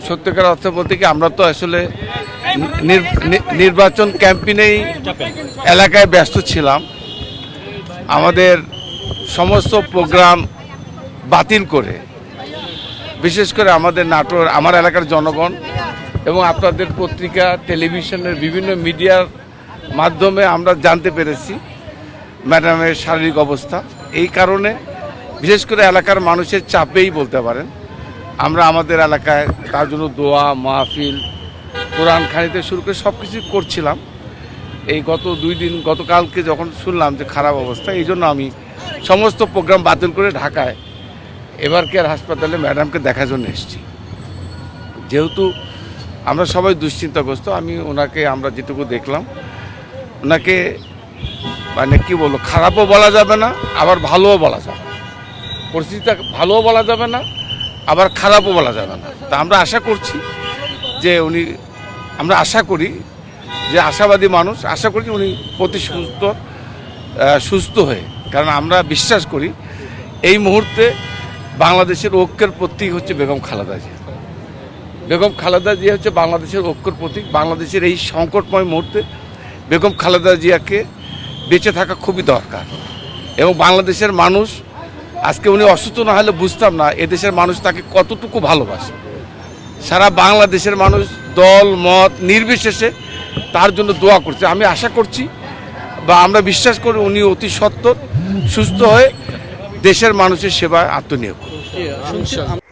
সত্যিকার অর্থে বলতে কি আমরা তো আসলে নির্বাচন ক্যাম্পেইনেই এলাকায় ব্যস্ত ছিলাম। আমাদের সমস্ত প্রোগ্রাম বাতিল করে, বিশেষ করে আমাদের নাটোর আমার এলাকার জনগণ এবং আপনাদের পত্রিকা টেলিভিশনের বিভিন্ন মিডিয়ার মাধ্যমে আমরা জানতে পেরেছি ম্যাডামের শারীরিক অবস্থা। এই কারণে বিশেষ করে এলাকার মানুষের চাপেই বলতে পারেন আমরা আমাদের এলাকায় তার জন্য দোয়া মাহফিল কোরআন খানিতে শুরু করে সব কিছু করছিলাম। এই গতকালকে যখন শুনলাম যে খারাপ অবস্থা, এই জন্য আমি সমস্ত প্রোগ্রাম বাতিল করে ঢাকায় এভার কেয়ার হাসপাতালে ম্যাডামকে দেখার জন্য এসেছি। যেহেতু আমরা সবাই দুশ্চিন্তাগ্রস্ত, আমরা যেটুকু দেখলাম ওনাকে মানে কি বলবো, খারাপও বলা যাবে না আবার ভালোও বলা যাবে না, পরিস্থিতিটা ভালোও বলা যাবে না আবার খারাপও বলা যাবে না। তা আমরা আশা করছি যে আমরা আশা করি যে আশাবাদী মানুষ, আশা করি উনি প্রতি সুস্থ হয়ে, কারণ আমরা বিশ্বাস করি এই মুহূর্তে বাংলাদেশের ঐক্যের প্রতীক হচ্ছে বেগম খালেদা জিয়া। বেগম খালেদা জিয়া হচ্ছে বাংলাদেশের ঐক্যের প্রতীক। বাংলাদেশের এই সংকটময় মুহূর্তে বেগম খালেদা জিয়াকে বেঁচে থাকা খুবই দরকার। এবং বাংলাদেশের মানুষ আজকে উনি অসুস্থ না হলে বুঝতাম না এদেশের মানুষ তাকে কতটুকু ভালোবাসে। সারা বাংলাদেশের মানুষ দল মত নির্বিশেষে তার জন্য দোয়া করছে। আমি আশা করছি বা আমরা বিশ্বাস করি উনি অতি সত্বর সুস্থ হয়ে দেশের মানুষের সেবায় আত্মনিয়োগ করবেন।